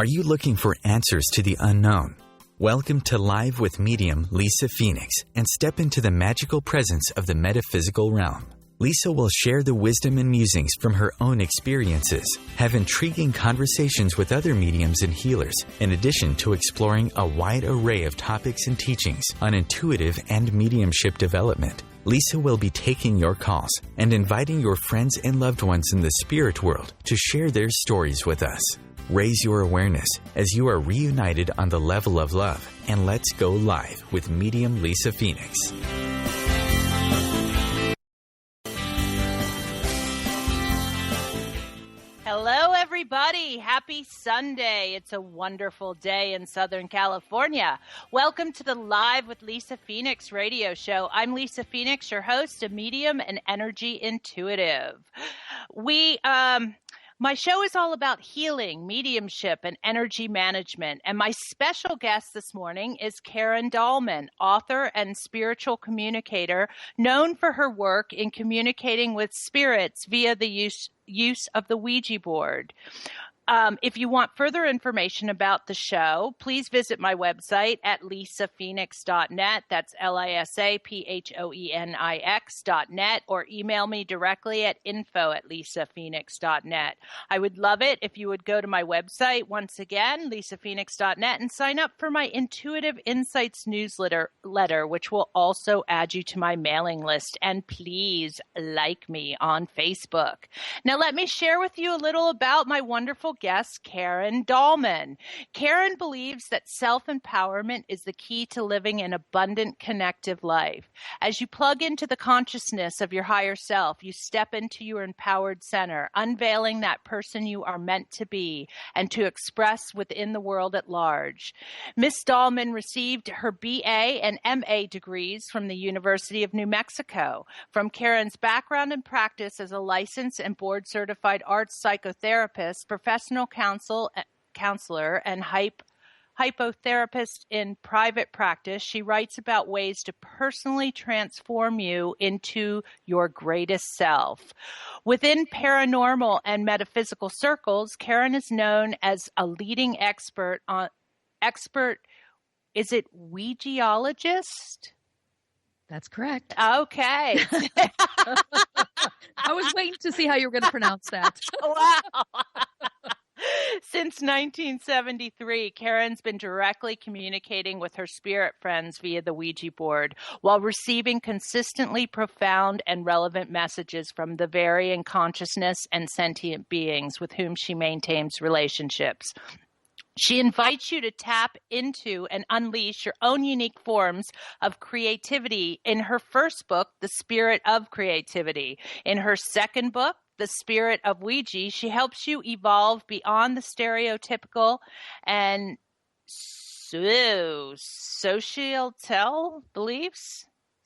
Are you looking for answers to the unknown? Welcome to Live with Medium Lisa Phoenix and step into the magical presence of the metaphysical realm. Lisa will share the wisdom and musings from her own experiences, have intriguing conversations with other mediums and healers, in addition to exploring a wide array of topics and teachings on intuitive and mediumship development. Lisa will be taking your calls and inviting your friends and loved ones in the spirit world to share their stories with us. Raise your awareness as you are reunited on the level of love, and let's go live with Medium Lisa Phoenix. Hello, everybody. Happy Sunday. It's a wonderful day in Southern California. Welcome to the Live with Lisa Phoenix radio show. I'm Lisa Phoenix, your host, a medium and energy intuitive. My show is all about healing, mediumship, and energy management. And my special guest this morning is Karen Dahlman, author and spiritual communicator, known for her work in communicating with spirits via the use of the Ouija board. If you want further information about the show, please visit my website at lisaphoenix.net. That's lisaphoenix.net, or email me directly at info@lisaphoenix.net. I would love it if you would go to my website, once again, lisaphoenix.net, and sign up for my Intuitive Insights newsletter, which will also add you to my mailing list. And please like me on Facebook. Now, let me share with you a little about my wonderful guest, Karen Dahlman. Karen believes that self-empowerment is the key to living an abundant, connective life. As you plug into the consciousness of your higher self, you step into your empowered center, unveiling that person you are meant to be and to express within the world at large. Miss Dahlman received her BA and MA degrees from the University of New Mexico. From Karen's background and practice as a licensed and board-certified arts psychotherapist, professional counselor, and hypnotherapist in private practice, she writes about ways to personally transform you into your greatest self. Within paranormal and metaphysical circles, Karen is known as a leading expert, is it Ouijaologist? That's correct. Okay. I was waiting to see how you were going to pronounce that. Wow. Since 1973, Karen's been directly communicating with her spirit friends via the Ouija board while receiving consistently profound and relevant messages from the varying consciousness and sentient beings with whom she maintains relationships. She invites you to tap into and unleash your own unique forms of creativity in her first book, The Spirit of Creativity. In her second book, The Spirit of Ouija, she helps you evolve beyond the stereotypical and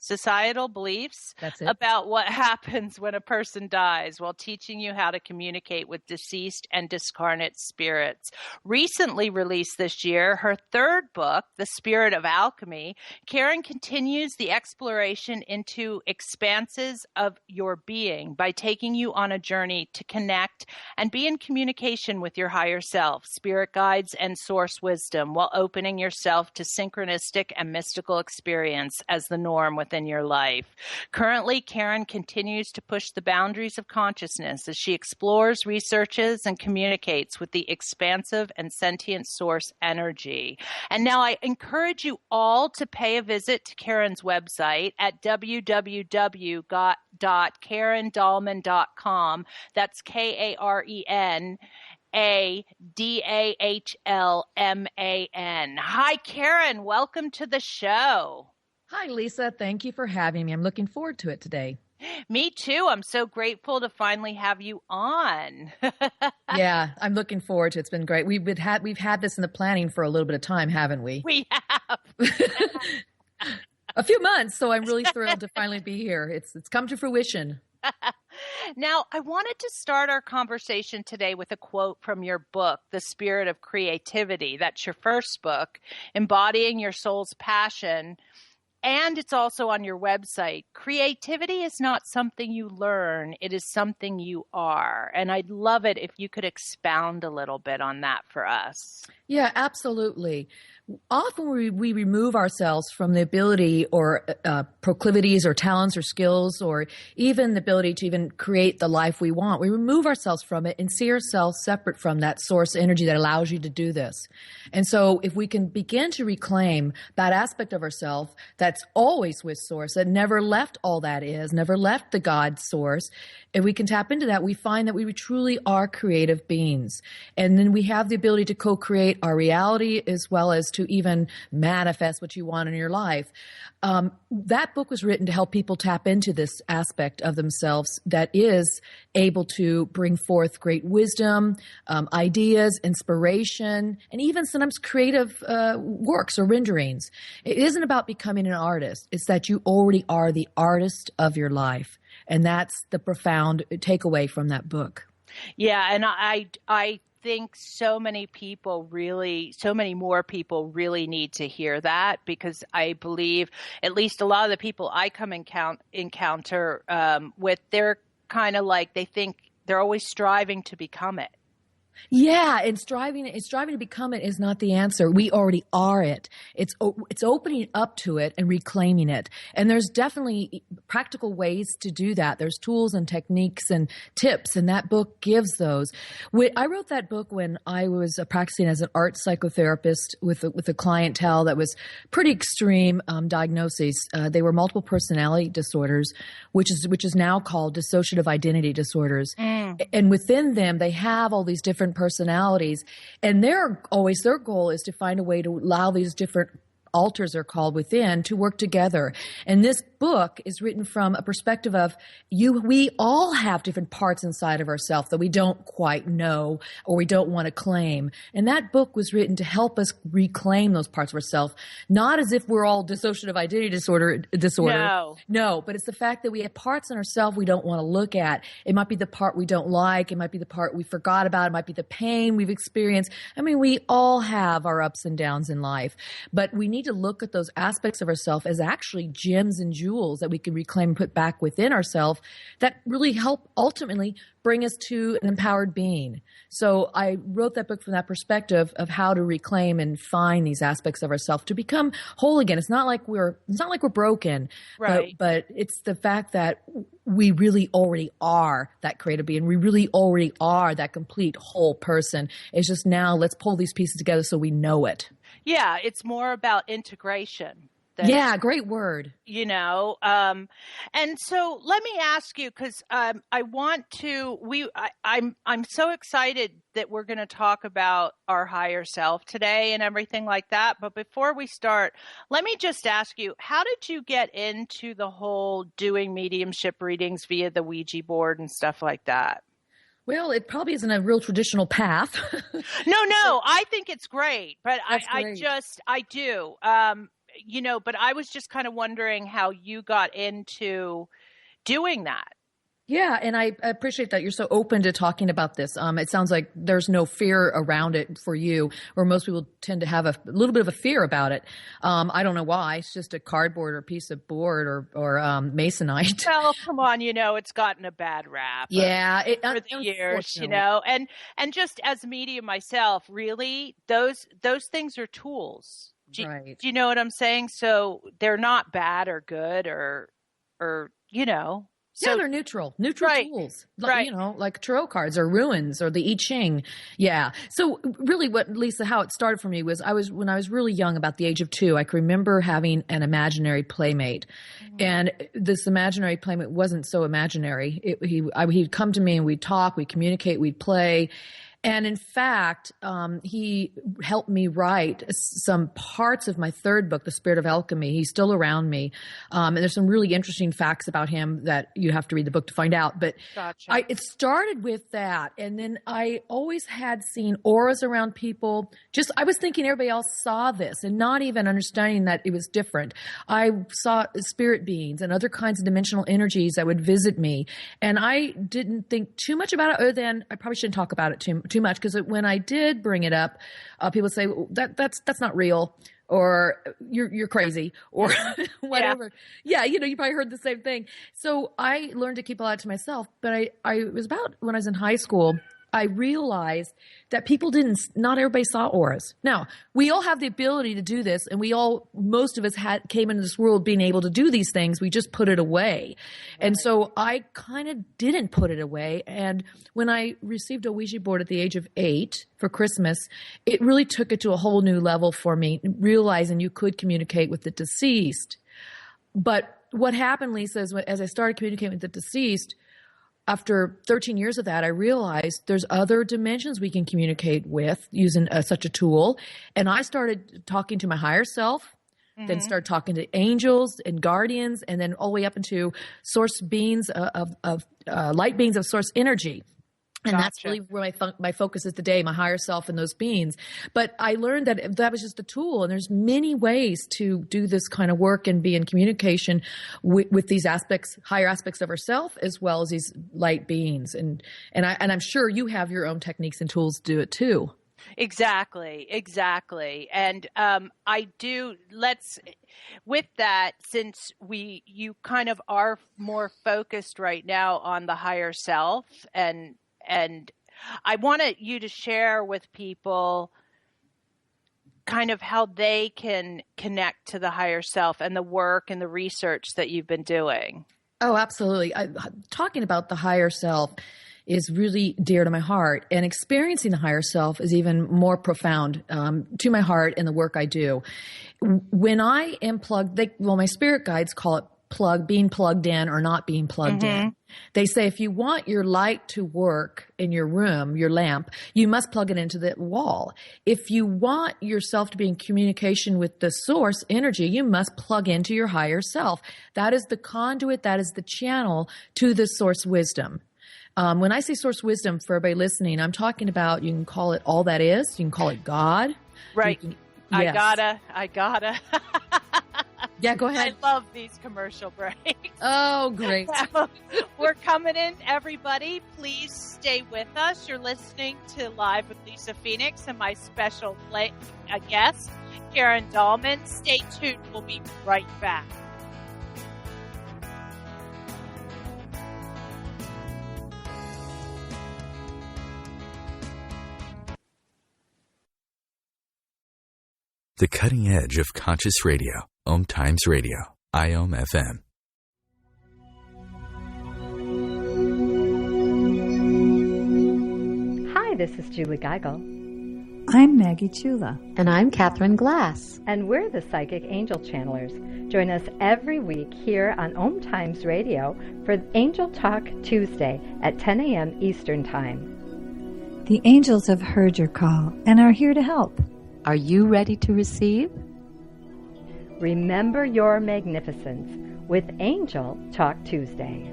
societal beliefs about what happens when a person dies, while teaching you how to communicate with deceased and discarnate spirits. Recently released this year, her third book, The Spirit of Alchemy, Karen continues the exploration into expanses of your being by taking you on a journey to connect and be in communication with your higher self, spirit guides, and source wisdom, while opening yourself to synchronistic and mystical experience as the norm within your life. Currently, Karen continues to push the boundaries of consciousness as she explores, researches, and communicates with the expansive and sentient source energy. And now I encourage you all to pay a visit to Karen's website at www.karendahlman.com. That's KarenDahlman. Hi, Karen. Welcome to the show. Hi, Lisa. Thank you for having me. I'm looking forward to it today. Me too. I'm so grateful to finally have you on. Yeah, I'm looking forward to it. It's been great. We've had this in the planning for a little bit of time, haven't we? We have. A few months, so I'm really thrilled to finally be here. It's come to fruition. Now, I wanted to start our conversation today with a quote from your book, The Spirit of Creativity. That's your first book, Embodying Your Soul's Passion. and it's also on your website. Creativity is not something you learn. It is something you are. And I'd love it if you could expound a little bit on that for us. Yeah, absolutely. Often we remove ourselves from the ability or proclivities or talents or skills or even the ability to even create the life we want. We remove ourselves from it and see ourselves separate from that source energy that allows you to do this. And so if we can begin to reclaim that aspect of ourselves that's always with source, that never left all that is, never left the God source, if we can tap into that, we find that we truly are creative beings. And then we have the ability to co-create our reality as well as to even manifest what you want in your life. That book was written to help people tap into this aspect of themselves that is able to bring forth great wisdom, ideas, inspiration, and even sometimes creative works or renderings. It isn't about becoming an artist. It's that you already are the artist of your life. And that's the profound takeaway from that book. Yeah, and I think so many more people really need to hear that, because I believe at least a lot of the people I come encounter with, they're kind of like, they think they're always striving to become it. Yeah, and striving to become it is not the answer. We already are it. It's opening up to it and reclaiming it. And there's definitely practical ways to do that. There's tools and techniques and tips, and that book gives those. I wrote that book when I was practicing as an art psychotherapist with a clientele that was pretty extreme diagnoses. They were multiple personality disorders, which is now called dissociative identity disorders. And within them, they have all these different personalities, and their goal is to find a way to allow these different alters are called within to work together. And this book is written from a perspective of we all have different parts inside of ourselves that we don't quite know or we don't want to claim. And that book was written to help us reclaim those parts of ourselves, not as if we're all dissociative identity disorder. No, but it's the fact that we have parts in ourselves we don't want to look at. It might be the part we don't like. It might be the part we forgot about. It might be the pain we've experienced. I mean, we all have our ups and downs in life, but we need to look at those aspects of ourselves as actually gems and jewels that we can reclaim and put back within ourselves that really help ultimately bring us to an empowered being. So I wrote that book from that perspective of how to reclaim and find these aspects of ourselves to become whole again. It's not like we're broken, right? But it's the fact that we really already are that creative being. We really already are that complete whole person. It's just now let's pull these pieces together so we know it. Yeah, it's more about integration. Yeah, great word. And so let me ask you, because I'm so excited that we're going to talk about our higher self today and everything like that. But before we start, let me just ask you, how did you get into the whole doing mediumship readings via the Ouija board and stuff like that? Well, it probably isn't a real traditional path. No, I think it's great, but great. I do. But I was just kind of wondering how you got into doing that. Yeah, and I appreciate that you're so open to talking about this. It sounds like there's no fear around it for you, or most people tend to have a little bit of a fear about it. I don't know why. It's just a cardboard or piece of board or masonite. Well, come on, it's gotten a bad rap. Yeah, over the years, and just as a medium myself, really, those things are tools. Right. Do you know what I'm saying? So they're not bad or good or. So they're neutral right, tools, right. Like tarot cards or runes or the I Ching. Yeah. So really how it started for me was when I was really young, about the age of 2, I can remember having an imaginary playmate. Mm-hmm. And this imaginary playmate wasn't so imaginary. He'd come to me and we'd talk, we'd communicate, we'd play. And in fact, he helped me write some parts of my third book, The Spirit of Alchemy. He's still around me. And there's some really interesting facts about him that you have to read the book to find out. But gotcha. It started with that. And then I always had seen auras around people. I was thinking everybody else saw this and not even understanding that it was different. I saw spirit beings and other kinds of dimensional energies that would visit me. And I didn't think too much about it, other than I probably shouldn't talk about it too much, because when I did bring it up, people say, well, that's not real. or you're crazy, or whatever. Yeah, you probably heard the same thing. So I learned to keep a lot to myself. But I was about when I was in high school, I realized that not everybody saw auras. Now, we all have the ability to do this, and most of us came into this world being able to do these things. We just put it away. Right. And so I kind of didn't put it away. And when I received a Ouija board at the age of 8 for Christmas, it really took it to a whole new level for me, realizing you could communicate with the deceased. But what happened, Lisa, is as I started communicating with the deceased, after 13 years of that, I realized there's other dimensions we can communicate with using such a tool. And I started talking to my higher self, then started talking to angels and guardians, and then all the way up into source beings of light beings of source energy. And that's really where my focus is today, my higher self and those beings. But I learned that was just a tool, and there's many ways to do this kind of work and be in communication with these aspects, higher aspects of ourself, as well as these light beings. And I'm sure you have your own techniques and tools to do it too. Exactly. And with that, since you kind of are more focused right now on the higher self, and I wanted you to share with people kind of how they can connect to the higher self and the work and the research that you've been doing. Oh, absolutely. Talking about the higher self is really dear to my heart, and experiencing the higher self is even more profound to my heart in the work I do. When I am plugged, my spirit guides call it being plugged in or not being plugged in. They say if you want your light to work in your room, your lamp, you must plug it into the wall. If you want yourself to be in communication with the source energy, you must plug into your higher self. That is the conduit, that is the channel to the source wisdom. When I say source wisdom, for everybody listening, I'm talking about, you can call it all that is. You can call it God. Right. Yes. I gotta. Yeah, go ahead. I love these commercial breaks. Oh, great. So, we're coming in, everybody. Please stay with us. You're listening to Live with Lisa Phoenix and my special guest, Karen Dahlman. Stay tuned. We'll be right back. The cutting edge of conscious radio. OMTimes Radio. IOM FM. Hi, this is Julie Geigel. I'm Maggie Chula. And I'm Catherine Glass. And we're the Psychic Angel Channelers. Join us every week here on OMTimes Radio for Angel Talk Tuesday at 10 a.m. Eastern Time. The angels have heard your call and are here to help. Are you ready to receive? Remember your magnificence with Angel Talk Tuesday.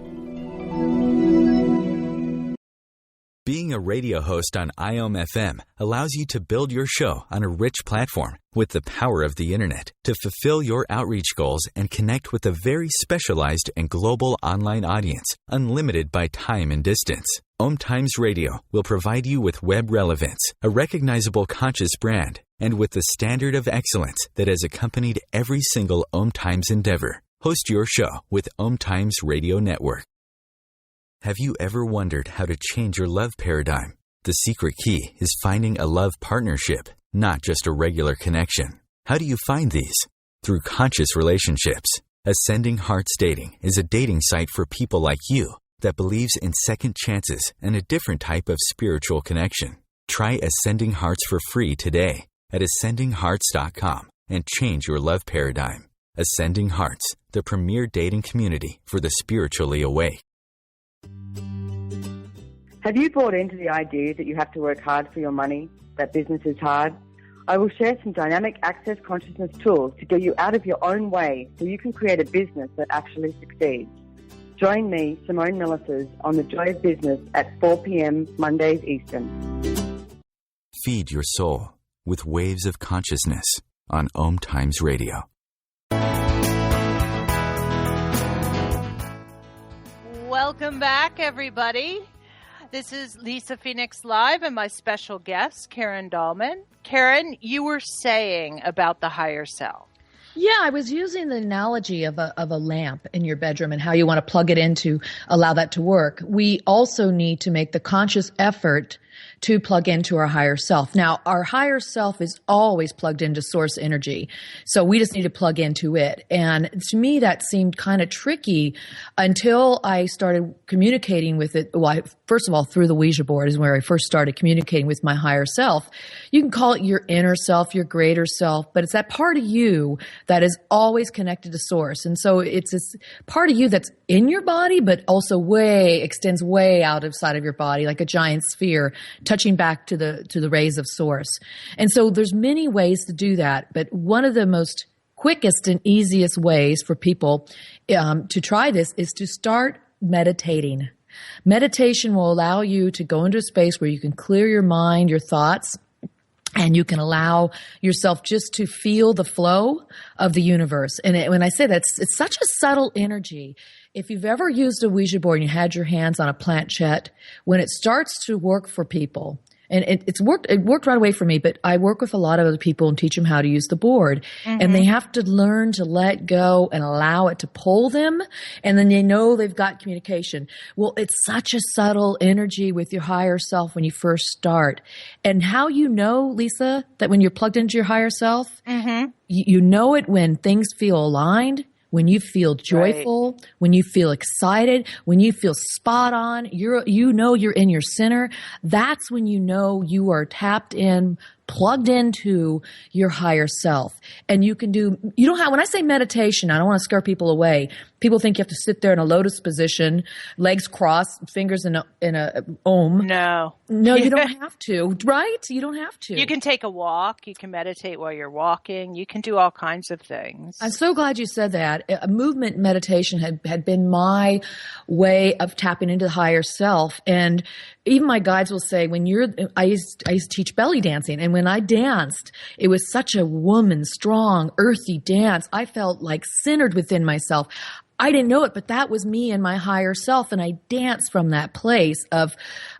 Being a radio host on IOM FM allows you to build your show on a rich platform with the power of the internet to fulfill your outreach goals and connect with a very specialized and global online audience, unlimited by time and distance. OMTimes Radio will provide you with web relevance, a recognizable conscious brand, and with the standard of excellence that has accompanied every single OMTimes endeavor. Host your show with OMTimes Radio Network. Have you ever wondered how to change your love paradigm? The secret key is finding a love partnership, not just a regular connection. How do you find these? Through conscious relationships. Ascending Hearts Dating is a dating site for people like you that believes in second chances and a different type of spiritual connection. Try Ascending Hearts for free today at ascendinghearts.com and change your love paradigm. Ascending Hearts, the premier dating community for the spiritually awake. Have you bought into the idea that you have to work hard for your money, that business is hard? I will share some dynamic access consciousness tools to get you out of your own way so you can create a business that actually succeeds. Join me, Simone Millisers, on The Joy of Business at 4 p.m. Mondays Eastern. Feed your soul with waves of consciousness on OMTimes Radio. Welcome back, everybody. This is Lisa Phoenix Live and my special guest, Karen Dahlman. Karen, you were saying about the higher self. Yeah, I was using the analogy of a lamp in your bedroom and how you want to plug it in to allow that to work. We also need to make the conscious effort to plug into our higher self. Now, our higher self is always plugged into source energy. So we just need to plug into it. And to me, that seemed kind of tricky until I started communicating with it. Well, first of all, through the Ouija board is where I first started communicating with my higher self. You can call it your inner self, your greater self, but it's that part of you that is always connected to source. And so it's this part of you that's in your body, but also extends way out of side of your body, like a giant sphere, touching back to the rays of source. And so there's many ways to do that, but one of the most quickest and easiest ways for people to try this is to start meditating. Meditation will allow you to go into a space where you can clear your mind, your thoughts, and you can allow yourself just to feel the flow of the universe. And when I say that, it's such a subtle energy. If you've ever used a Ouija board and you had your hands on a planchette, when it starts to work for people, and it worked right away for me, but I work with a lot of other people and teach them how to use the board. Mm-hmm. And they have to learn to let go and allow it to pull them. And then they know they've got communication. Well, it's such a subtle energy with your higher self when you first start. And how you know, Lisa, that when you're plugged into your higher self, mm-hmm. you know it when things feel aligned, when you feel joyful, right. When you feel excited, when you feel spot on, you know you're in your center. That's when you know you are tapped in, plugged into your higher self. And you don't have, when I say meditation, I don't want to scare people away. People think you have to sit there in a lotus position, legs crossed, fingers in a Om. No, you don't have to, right? You don't have to. You can take a walk. You can meditate while you're walking. You can do all kinds of things. I'm so glad you said that. A movement meditation had been my way of tapping into the higher self. And even my guides will say, I used to teach belly dancing, and when I danced, it was such a woman, strong, earthy dance. I felt like centered within myself. I didn't know it, but that was me and my higher self, and I danced from that place of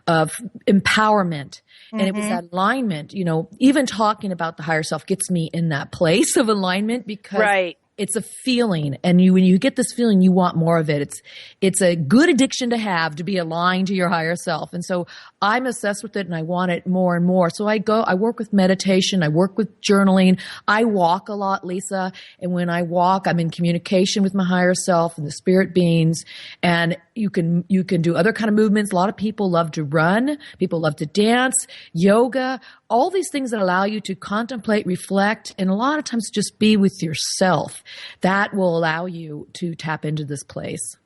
empowerment. And mm-hmm. It was that alignment. Even talking about the higher self gets me in that place of alignment because right. It's a feeling, and when you get this feeling, you want more of it. It's a good addiction to have, to be aligned to your higher self. And so I'm obsessed with it, and I want it more and more. So I work with meditation, I work with journaling, I walk a lot, Lisa. And when I walk, I'm in communication with my higher self and the spirit beings. And you can do other kind of movements. A lot of people love to run, people love to dance, yoga, all these things that allow you to contemplate, reflect, and a lot of times just be with yourself. That will allow you to tap into this place.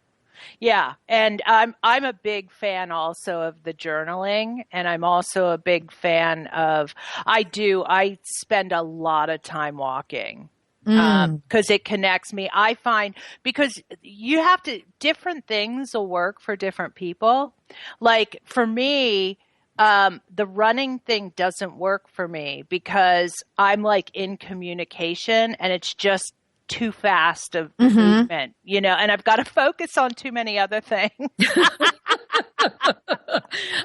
Yeah, and I'm a big fan also of the journaling, and I'm also a big fan of I spend a lot of time walking. Because it connects me. I find, because you have to, different things will work for different people. Like for me, the running thing doesn't work for me because I'm like in communication and it's just too fast of mm-hmm. movement, and I've got to focus on too many other things.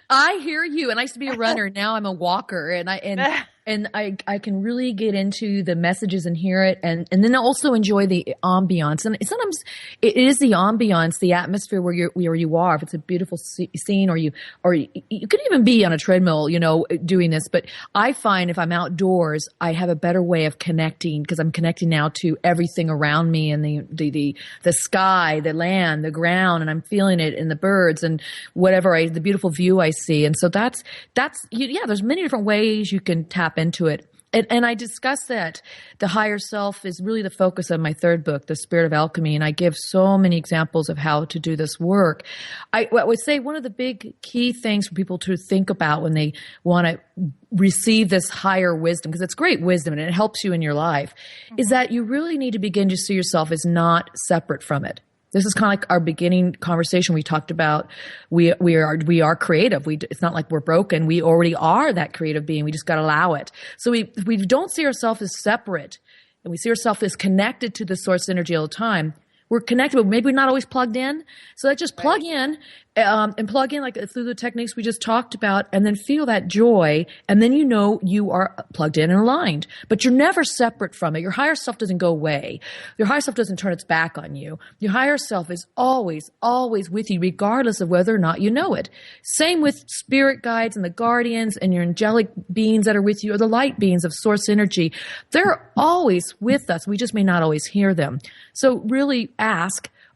I hear you. And I used to be a runner. Now I'm a walker, and I can really get into the messages and hear it, and then also enjoy the ambiance. And sometimes it is the ambiance, the atmosphere where you are. If it's a beautiful scene, or you could even be on a treadmill, doing this. But I find if I'm outdoors, I have a better way of connecting because I'm connecting now to everything around me and the sky, the land, the ground, and I'm feeling it in the birds and whatever the beautiful view I see. And so that's there's many different ways you can tap into it. And I discuss that the higher self is really the focus of my third book, The Spirit of Alchemy. And I give so many examples of how to do this work. I would say one of the big key things for people to think about when they want to receive this higher wisdom, because it's great wisdom and it helps you in your life, mm-hmm. is that you really need to begin to see yourself as not separate from it. This is kind of like our beginning conversation. We talked about we are creative. It's not like we're broken. We already are that creative being. We just got to allow it. So we don't see ourselves as separate, and we see ourselves as connected to the source energy all the time. we're connected, but maybe not always plugged in. So let's just plug in and plug in like through the techniques we just talked about, and then feel that joy. And then you are plugged in and aligned, but you're never separate from it. Your higher self doesn't go away. Your higher self doesn't turn its back on you. Your higher self is always, always with you, regardless of whether or not you know it. Same with spirit guides and the guardians and your angelic beings that are with you, or the light beings of source energy. They're always with us. We just may not always hear them. So really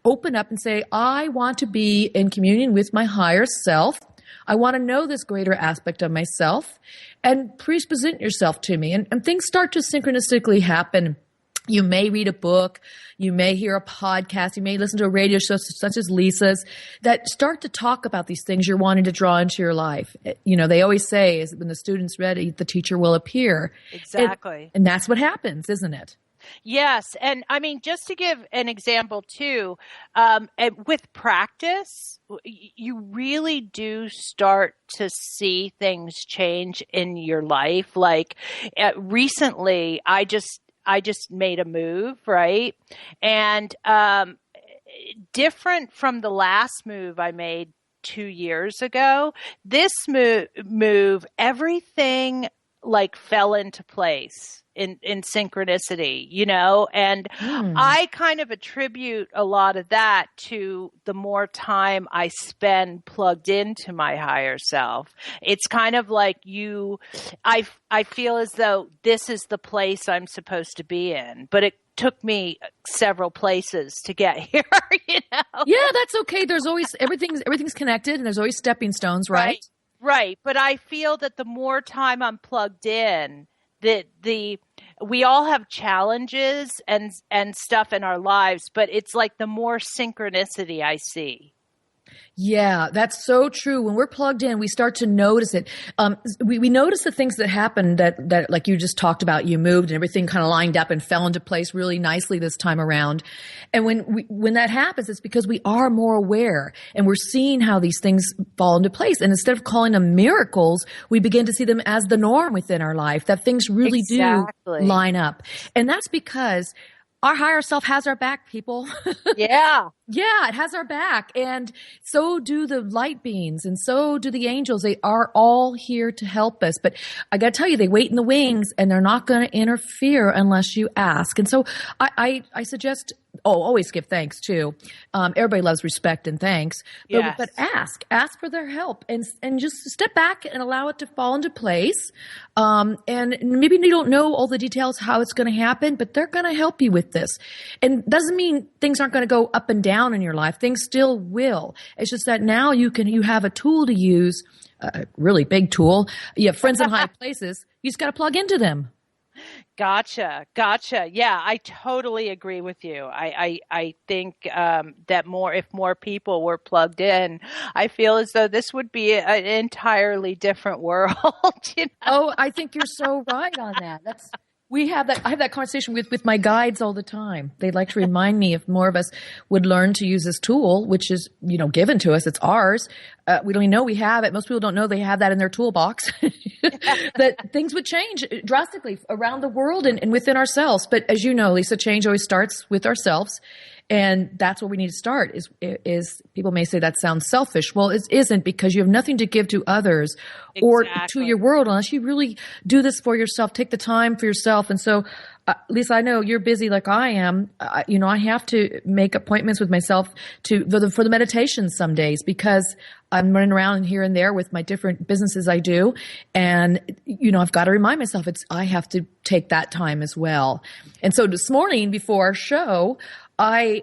open up and say, I want to be in communion with my higher self. I want to know this greater aspect of myself, and please present yourself to me. And things start to synchronistically happen. You may read a book, you may hear a podcast, you may listen to a radio show such as Lisa's that start to talk about these things you're wanting to draw into your life. They always say is when the student's ready, the teacher will appear. Exactly. And that's what happens, isn't it? Yes. And I mean, just to give an example too, with practice, you really do start to see things change in your life. Like recently, I just made a move, right? And different from the last move I made 2 years ago, this move, everything like fell into place in synchronicity, and I kind of attribute a lot of that to the more time I spend plugged into my higher self. It's kind of like I feel as though this is the place I'm supposed to be in, but it took me several places to get here, Yeah, that's okay. There's always, everything's connected, and there's always stepping stones, right? Right. But I feel that the more time I'm plugged in, we all have challenges and stuff in our lives, but it's like the more synchronicity I see. Yeah, that's so true. When we're plugged in, we start to notice it. We notice the things that happen that like you just talked about, you moved and everything kind of lined up and fell into place really nicely this time around. And when that happens, it's because we are more aware and we're seeing how these things fall into place. And instead of calling them miracles, we begin to see them as the norm within our life, that things really do line up. And that's because our higher self has our back, people. Yeah. Yeah, it has our back. And so do the light beings, and so do the angels. They are all here to help us. But I got to tell you, they wait in the wings, and they're not going to interfere unless you ask. And so I suggest, always give thanks too. Everybody loves respect and thanks. But, yes. But ask for their help, and just step back and allow it to fall into place. And maybe you don't know all the details how it's going to happen, but they're going to help you with this. And doesn't mean things aren't going to go up and down in your life. Things still will. It's just that now you have a tool to use, a really big tool. You have friends in high places. You just got to plug into them. Gotcha. Yeah, I totally agree with you. I think that if more people were plugged in, I feel as though this would be an entirely different world. Oh, I think you're so right on that. I have that conversation with my guides all the time. They like to remind me if more of us would learn to use this tool, which is, given to us. It's ours. We don't even know we have it. Most people don't know they have that in their toolbox. That things would change drastically around the world and within ourselves. But as you know, Lisa, change always starts with ourselves. And that's where we need to start is people may say that sounds selfish. Well, it isn't, because you have nothing to give to others or to your world unless you really do this for yourself. Take the time for yourself. And so, Lisa, I know you're busy like I am. I have to make appointments with myself for the meditation some days, because I'm running around here and there with my different businesses I do. And, I've got to remind myself I have to take that time as well. And so this morning before our show, I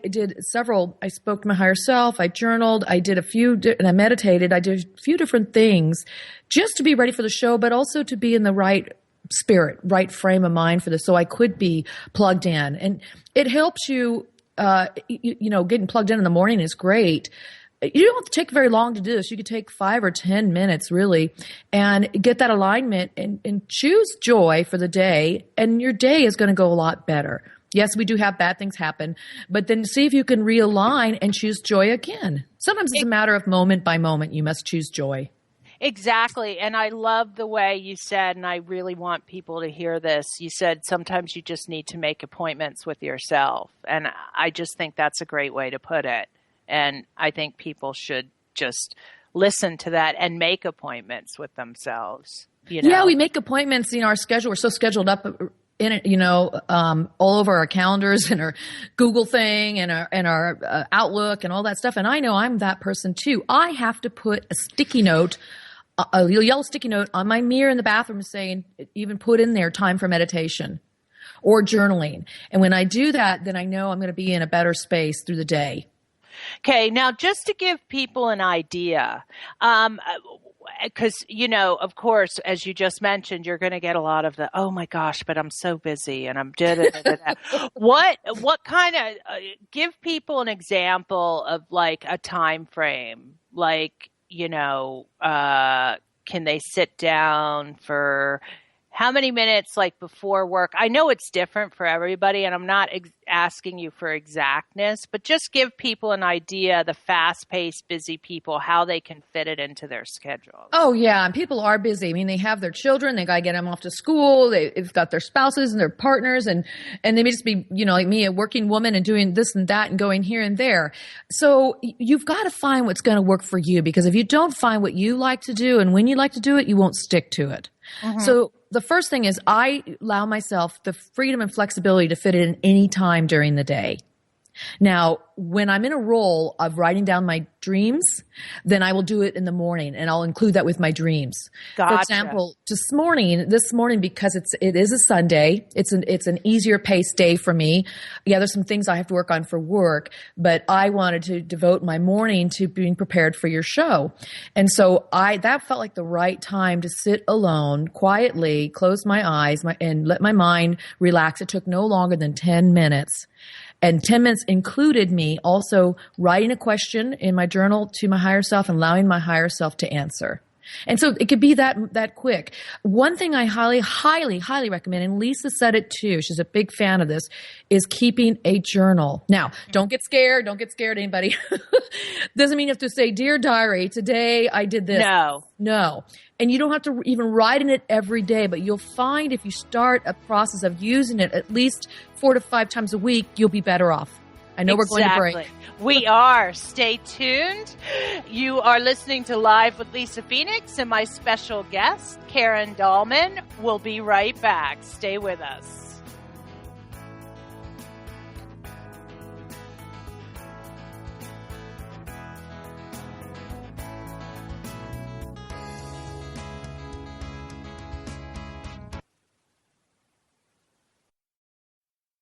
spoke to my higher self, I journaled, and I meditated. I did a few different things just to be ready for the show, but also to be in the right spirit, right frame of mind for this, so I could be plugged in. And it helps you, getting plugged in the morning is great. You don't have to take very long to do this. You could take 5 or 10 minutes really and get that alignment and choose joy for the day, and your day is going to go a lot better. Yes, we do have bad things happen, but then see if you can realign and choose joy again. Sometimes it's a matter of moment by moment. You must choose joy. Exactly. And I love the way you said, and I really want people to hear this. You said sometimes you just need to make appointments with yourself. And I just think that's a great way to put it. And I think people should just listen to that and make appointments with themselves. Yeah, we make appointments in our schedule. We're so scheduled up in it, all over our calendars and our Google thing and our Outlook and all that stuff. And I know I'm that person too. I have to put a sticky note, a yellow sticky note on my mirror in the bathroom saying, even put in there time for meditation or journaling. And when I do that, then I know I'm going to be in a better space through the day. Okay. Now, just to give people an idea, because, of course, as you just mentioned, you're going to get a lot of the, oh my gosh, but I'm so busy and I'm da-da-da-da-da. What kind of, give people an example of like a time frame, like, can they sit down for how many minutes, like before work? I know it's different for everybody, and I'm not asking you for exactness, but just give people an idea, the fast-paced, busy people, how they can fit it into their schedules. Oh, yeah. And people are busy. I mean, they have their children. They got to get them off to school. They've got their spouses and their partners, and they may just be, like me, a working woman and doing this and that and going here and there. So you've got to find what's going to work for you, because if you don't find what you like to do and when you like to do it, you won't stick to it. Mm-hmm. So the first thing is I allow myself the freedom and flexibility to fit it in any time during the day. Now, when I'm in a role of writing down my dreams, then I will do it in the morning, and I'll include that with my dreams. Gotcha. For example, this morning, because it is a Sunday, it's an easier paced day for me. Yeah, there's some things I have to work on for work, but I wanted to devote my morning to being prepared for your show. And so that felt like the right time to sit alone, quietly, close my eyes, and let my mind relax. It took no longer than 10 minutes. And 10 minutes included me also writing a question in my journal to my higher self and allowing my higher self to answer. And so it could be that quick. One thing I highly, highly, highly recommend, and Lisa said it too, she's a big fan of this, is keeping a journal. Now, don't get scared. Don't get scared, anybody. Doesn't mean you have to say, Dear Diary, today I did this. No. And you don't have to even write in it every day, but you'll find if you start a process of using it at least 4 to 5 times a week, you'll be better off. I know We're going to break. We are. Stay tuned. You are listening to Live with Lisa Phoenix and my special guest, Karen Dahlman. We'll be right back. Stay with us.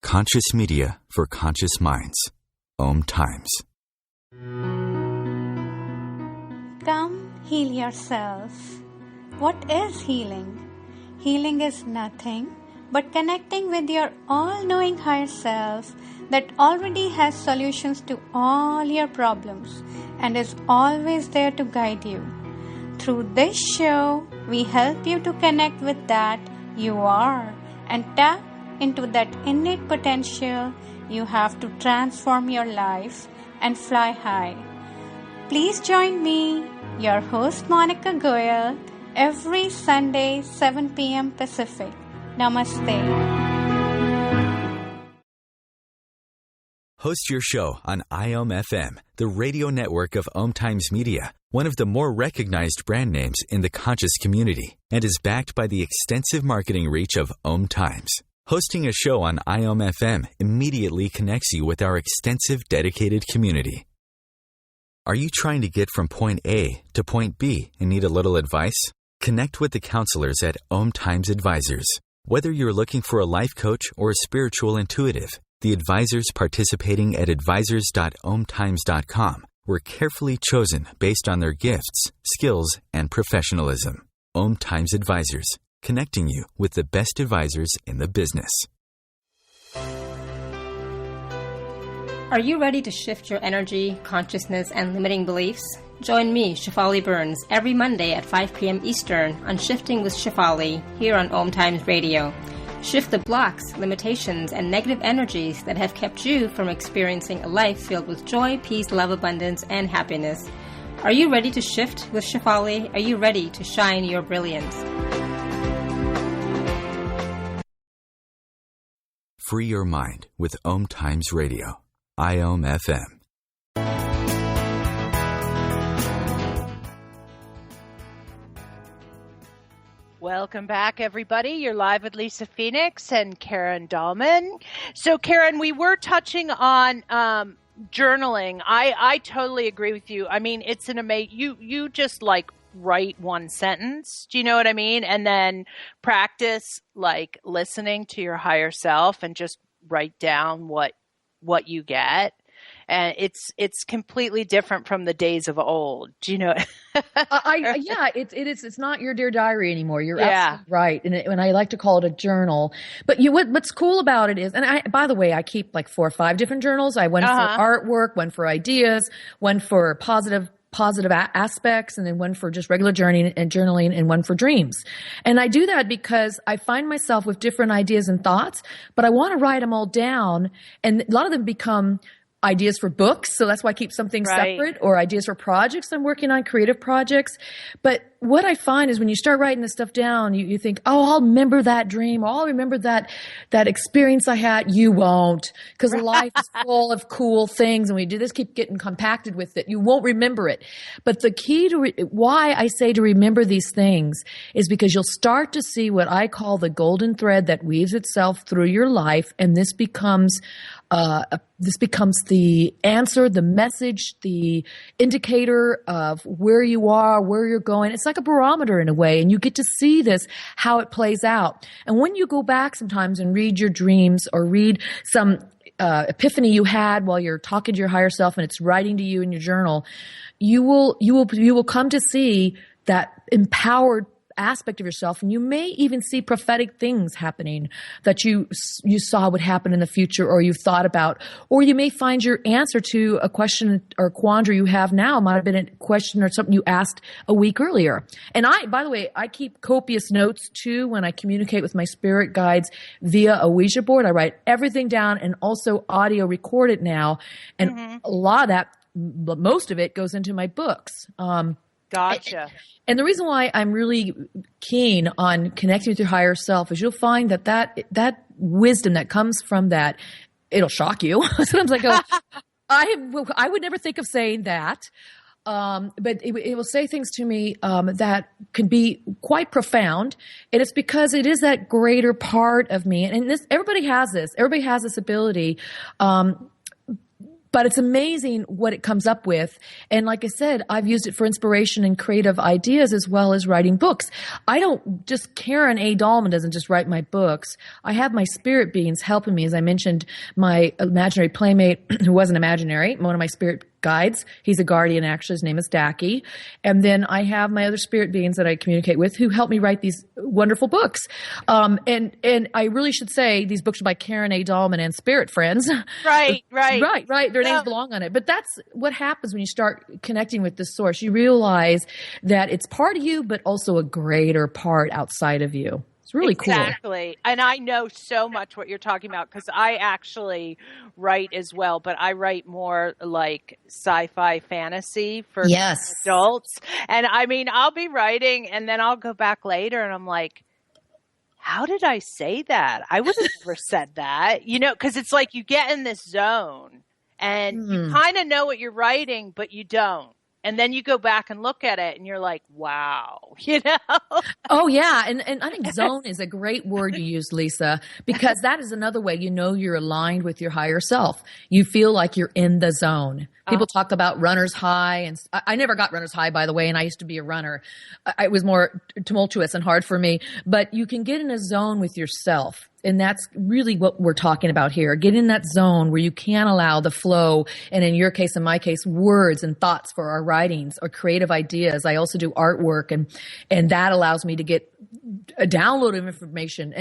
Conscious media for conscious minds. OMTimes. Come heal yourself. What is healing? Healing is nothing but connecting with your all-knowing higher self that already has solutions to all your problems and is always there to guide you. Through this show, we help you to connect with that you are and tap into that innate potential you have to transform your life and fly high. Please join me, your host Monica Goyal, every Sunday, 7 p.m. Pacific. Namaste. Host your show on IOM-FM, the radio network of OMTimes Media, one of the more recognized brand names in the conscious community, and is backed by the extensive marketing reach of OMTimes. Hosting a show on IOM-FM immediately connects you with our extensive dedicated community. Are you trying to get from point A to point B and need a little advice? Connect with the counselors at OMTimes Advisors. Whether you're looking for a life coach or a spiritual intuitive, the advisors participating at advisors.omtimes.com were carefully chosen based on their gifts, skills, and professionalism. OMTimes Advisors, connecting you with the best advisors in the business. Are you ready to shift your energy, consciousness, and limiting beliefs? Join me, Shefali Burns, every Monday at 5 p.m. Eastern on Shifting with Shefali here on OMTimes Radio. Shift the blocks, limitations, and negative energies that have kept you from experiencing a life filled with joy, peace, love, abundance, and happiness. Are you ready to shift with Shefali? Are you ready to shine your brilliance? Free your mind with OMTimes Radio. IOM FM. Welcome back, everybody. You're live with Lisa Phoenix and Karen Dahlman. So, Karen, we were touching on journaling. I totally agree with you. I mean, it's an amazing. You just like write one sentence. Do you know what I mean? And then practice like listening to your higher self and just write down what you get. And it's completely different from the days of old. Do you know? It's not your Dear Diary anymore. You're absolutely right. And I like to call it a journal. But what's cool about it is, and by the way, I keep like 4 or 5 different journals. I one for artwork, one for ideas, one for positive aspects, and then one for just regular journaling, and one for dreams. And I do that because I find myself with different ideas and thoughts, but I want to write them all down, and a lot of them become ideas for books. So that's why I keep something separate, or ideas for projects I'm working on, creative projects. But what I find is when you start writing this stuff down, you think, oh, I'll remember that dream, or I'll remember that experience I had. You won't, because life is full of cool things. And when you do this, keep getting compacted with it. You won't remember it. But the key to why I say to remember these things is because you'll start to see what I call the golden thread that weaves itself through your life. And this becomes the answer, the message, the indicator of where you are, where you're going. It's like a barometer in a way, and you get to see this, how it plays out. And when you go back sometimes and read your dreams, or read some epiphany you had while you're talking to your higher self and it's writing to you in your journal, you will come to see that empowered aspect of yourself, and you may even see prophetic things happening that you saw would happen in the future, or you've thought about, or you may find your answer to a question or quandary you have now might have been a question or something you asked a week earlier. And by the way, I keep copious notes too when I communicate with my spirit guides via a Ouija board. I write everything down and also audio record it now, and a lot of that, most of it, goes into my books. Gotcha. And the reason why I'm really keen on connecting with your higher self is you'll find that wisdom that comes from that, it'll shock you. Sometimes I go, I would never think of saying that. But it will say things to me that can be quite profound. And it's because it is that greater part of me. And everybody has this. Everybody has this ability. But it's amazing what it comes up with. And like I said, I've used it for inspiration and creative ideas as well as writing books. Karen A. Dahlman doesn't just write my books. I have my spirit beings helping me. As I mentioned, my imaginary playmate, who wasn't imaginary, one of my spirit guides. He's a guardian, actually. His name is Dacky. And then I have my other spirit beings that I communicate with who help me write these wonderful books. And I really should say these books are by Karen A. Dahlman and Spirit Friends. Right. Their names belong on it. But that's what happens when you start connecting with this source. You realize that it's part of you, but also a greater part outside of you. It's really cool. Exactly. And I know so much what you're talking about because I actually write as well, but I write more like sci-fi fantasy for adults. And I mean, I'll be writing and then I'll go back later and I'm like, how did I say that? I would have never said that, because it's like you get in this zone and you kind of know what you're writing, but you don't. And then you go back and look at it and you're like, wow, Oh, yeah. And I think zone is a great word you use, Lisa, because that is another way you're aligned with your higher self. You feel like you're in the zone. People talk about runner's high, and I never got runner's high, by the way, and I used to be a runner. It was more tumultuous and hard for me. But you can get in a zone with yourself. And that's really what we're talking about here. Get in that zone where you can allow the flow, and in your case, in my case, words and thoughts for our writings or creative ideas. I also do artwork, and that allows me to get a download of information.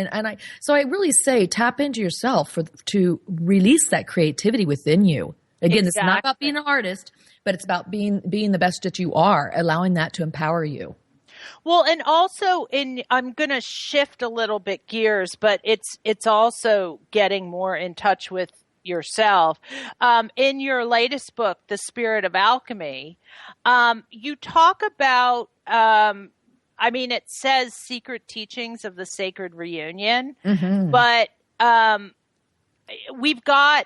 So I really say tap into yourself to release that creativity within you. Again, It's not about being an artist, but it's about being the best that you are, allowing that to empower you. Well, and also I'm going to shift a little bit gears, but it's also getting more in touch with yourself. In your latest book, The Spirit of Alchemy, you talk about, it says secret teachings of the sacred reunion, but we've got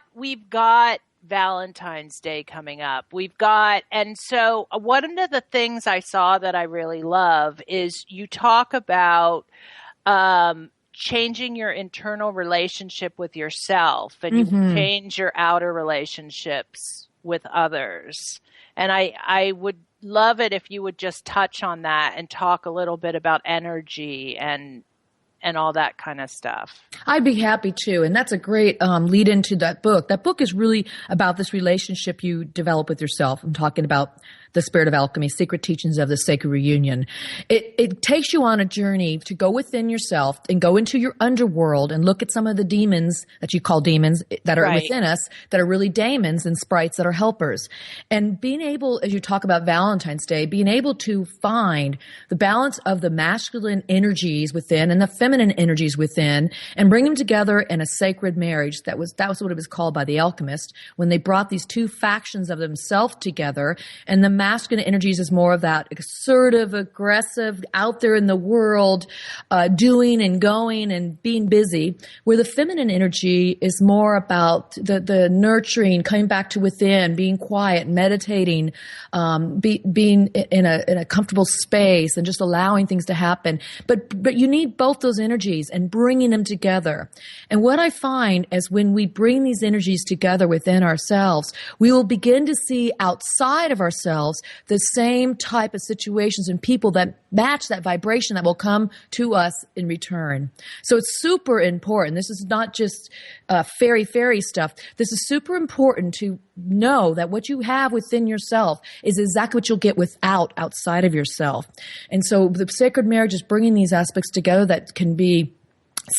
Valentine's Day coming up. And so one of the things I saw that I really love is you talk about changing your internal relationship with yourself, and you change your outer relationships with others. And I would love it if you would just touch on that and talk a little bit about energy and all that kind of stuff. I'd be happy to. And that's a great lead into that book. That book is really about this relationship you develop with yourself. I'm talking about The Spirit of Alchemy, Secret Teachings of the Sacred Reunion. It takes you on a journey to go within yourself and go into your underworld and look at some of the demons that you call demons that are within us, that are really daemons and sprites that are helpers. And being able, as you talk about Valentine's Day, being able to find the balance of the masculine energies within and the feminine energies within and bring them together in a sacred marriage. That was what it was called by the alchemist when they brought these two factions of themselves together. And the masculine energies is more of that assertive, aggressive, out there in the world, doing and going and being busy, where the feminine energy is more about the nurturing, coming back to within, being quiet, meditating, being in a comfortable space and just allowing things to happen. But you need both those energies and bringing them together. And what I find is when we bring these energies together within ourselves, we will begin to see outside of ourselves the same type of situations and people that match that vibration that will come to us in return. So it's super important. This is not just fairy stuff. This is super important to know that what you have within yourself is exactly what you'll get outside of yourself. And so the sacred marriage is bringing these aspects together that can be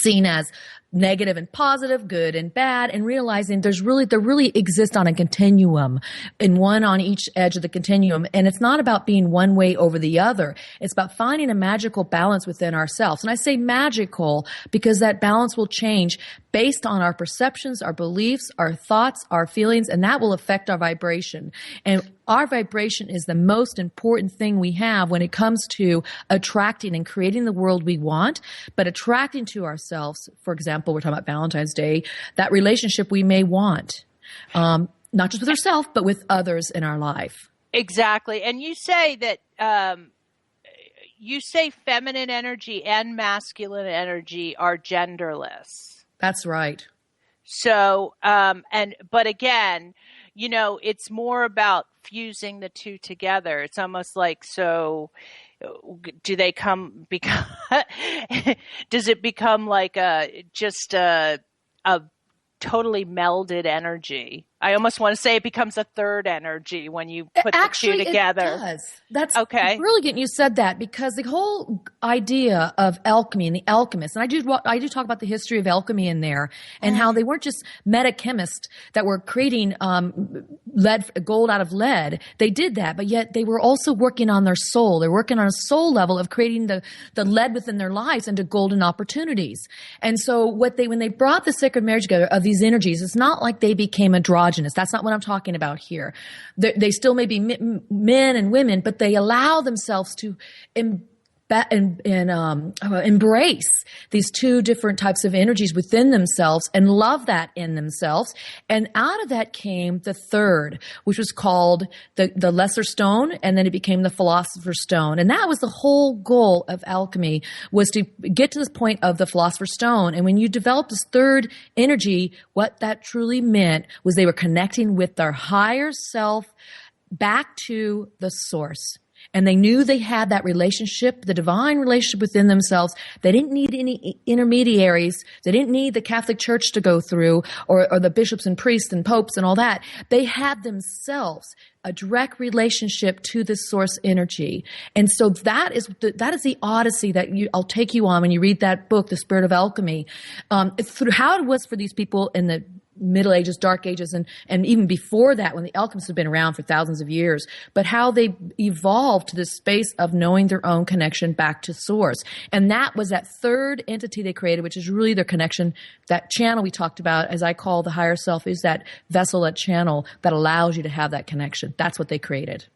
seen as negative and positive, good and bad, and realizing they really exist on a continuum, and one on each edge of the continuum. And it's not about being one way over the other. It's about finding a magical balance within ourselves. And I say magical because that balance will change based on our perceptions, our beliefs, our thoughts, our feelings, and that will affect our vibration. And our vibration is the most important thing we have when it comes to attracting and creating the world we want, but attracting to ourselves, for example, we're talking about Valentine's Day, that relationship we may want, not just with ourselves, but with others in our life. Exactly. And you say that, you say feminine energy and masculine energy are genderless. That's right. So, but again, it's more about fusing the two together. It's almost like, so do they does it become like just a totally melded energy? I almost want to say it becomes a third energy when you put the two together. It does. That's okay. Brilliant you said that, because the whole idea of alchemy and the alchemists, and I do talk about the history of alchemy in there, and how they weren't just meta-chemists that were creating gold out of lead. They did that, but yet they were also working on their soul. They're working on a soul level of creating the lead within their lives into golden opportunities. And so when they brought the sacred marriage together of these energies, it's not like they became androgynous. That's not what I'm talking about here. They still may be men and women, but they allow themselves to embrace these two different types of energies within themselves and love that in themselves. And out of that came the third, which was called the lesser stone, and then it became the philosopher's stone. And that was the whole goal of alchemy, was to get to this point of the philosopher's stone. And when you develop this third energy, what that truly meant was they were connecting with their higher self back to the source. And they knew they had that relationship, the divine relationship within themselves. They didn't need any intermediaries. They didn't need the Catholic Church to go through, or the bishops and priests and popes and all that. They had themselves a direct relationship to the source energy. And so that is the odyssey that I'll take you on when you read that book, The Spirit of Alchemy, through how it was for these people in the Middle Ages, Dark Ages, and even before that, when the alchemists have been around for thousands of years, but how they evolved to this space of knowing their own connection back to source. And that was that third entity they created, which is really their connection. That channel we talked about, as I call the higher self, is that vessel, that channel that allows you to have that connection. That's what they created.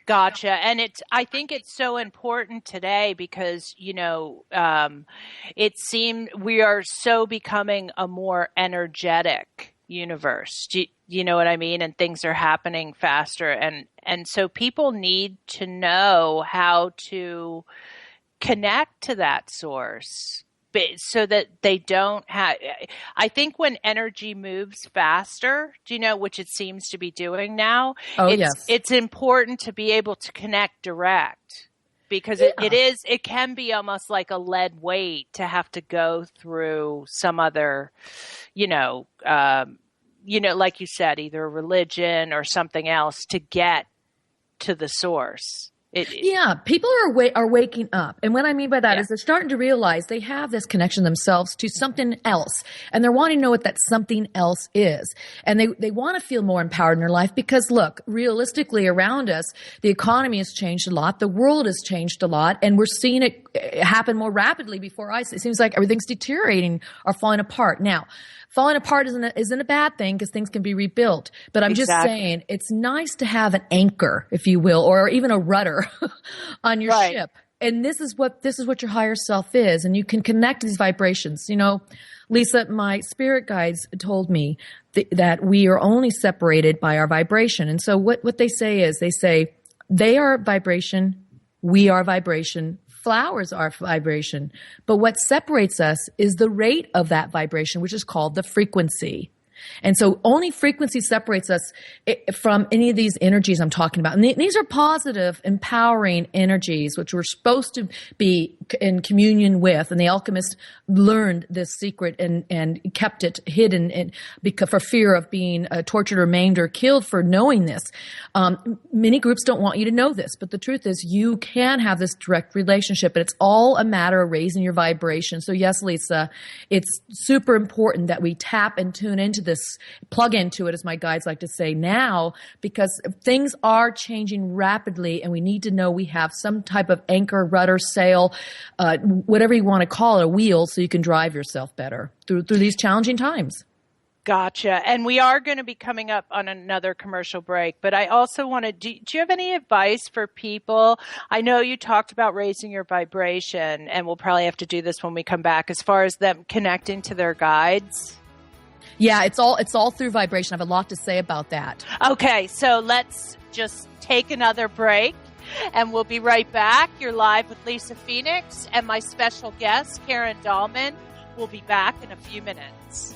Gotcha. And I think it's so important today because, it seemed we are so becoming a more energetic universe. Do you know what I mean? And things are happening faster. And so people need to know how to connect to that source so that they don't have, I think when energy moves faster, which it seems to be doing now, it's important to be able to connect direct because it can be almost like a lead weight to have to go through some other, like you said, either a religion or something else to get to the source. People are waking up. And what I mean by that is they're starting to realize they have this connection themselves to something else. And they're wanting to know what that something else is. And they want to feel more empowered in their life because, look, realistically around us, the economy has changed a lot. The world has changed a lot. And we're seeing it happen more rapidly before us. It seems like everything's deteriorating or falling apart. Now, falling apart isn't a bad thing because things can be rebuilt. But I'm just saying it's nice to have an anchor, if you will, or even a rudder on your ship. And this is what your higher self is. And you can connect to these vibrations. Lisa, my spirit guides told me that we are only separated by our vibration. And so what they say is they are vibration, we are vibration, flowers are vibration. But what separates us is the rate of that vibration, which is called the frequency. And so only frequency separates us from any of these energies I'm talking about. And these are positive, empowering energies, which we're supposed to be in communion with. And the alchemists learned this secret and kept it hidden because for fear of being tortured or maimed or killed for knowing this. Many groups don't want you to know this, but the truth is you can have this direct relationship, and it's all a matter of raising your vibration. So yes, Lisa, it's super important that we tap and tune into this, plug into it, as my guides like to say now, because things are changing rapidly and we need to know we have some type of anchor, rudder, sail, whatever you want to call it, a wheel, so you can drive yourself better through these challenging times. Gotcha. And we are going to be coming up on another commercial break, but I also want to, do you have any advice for people? I know you talked about raising your vibration, and we'll probably have to do this when we come back, as far as them connecting to their guides. Yeah, it's all through vibration. I have a lot to say about that. Okay, so let's just take another break, and we'll be right back. You're live with Lisa Phoenix, and my special guest, Karen Dahlman, will be back in a few minutes.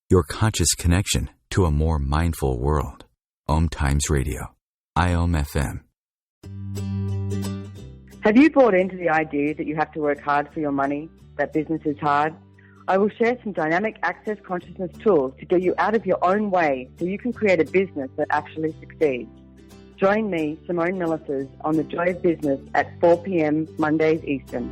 Your conscious connection to a more mindful world. OMTimes Radio. IOM-FM. Have you bought into the idea that you have to work hard for your money, that business is hard? I will share some dynamic access consciousness tools to get you out of your own way so you can create a business that actually succeeds. Join me, Simone Millicers, on The Joy of Business at 4 p.m. Mondays Eastern.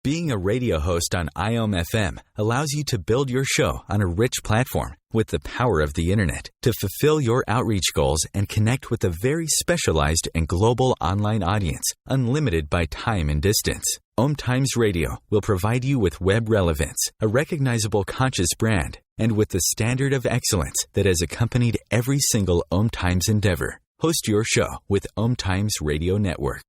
Being a radio host on IOM-FM allows you to build your show on a rich platform with the power of the internet to fulfill your outreach goals and connect with a very specialized and global online audience, unlimited by time and distance. OMTimes Radio will provide you with web relevance, a recognizable conscious brand, and with the standard of excellence that has accompanied every single OMTimes endeavor. Host your show with OMTimes Radio Network.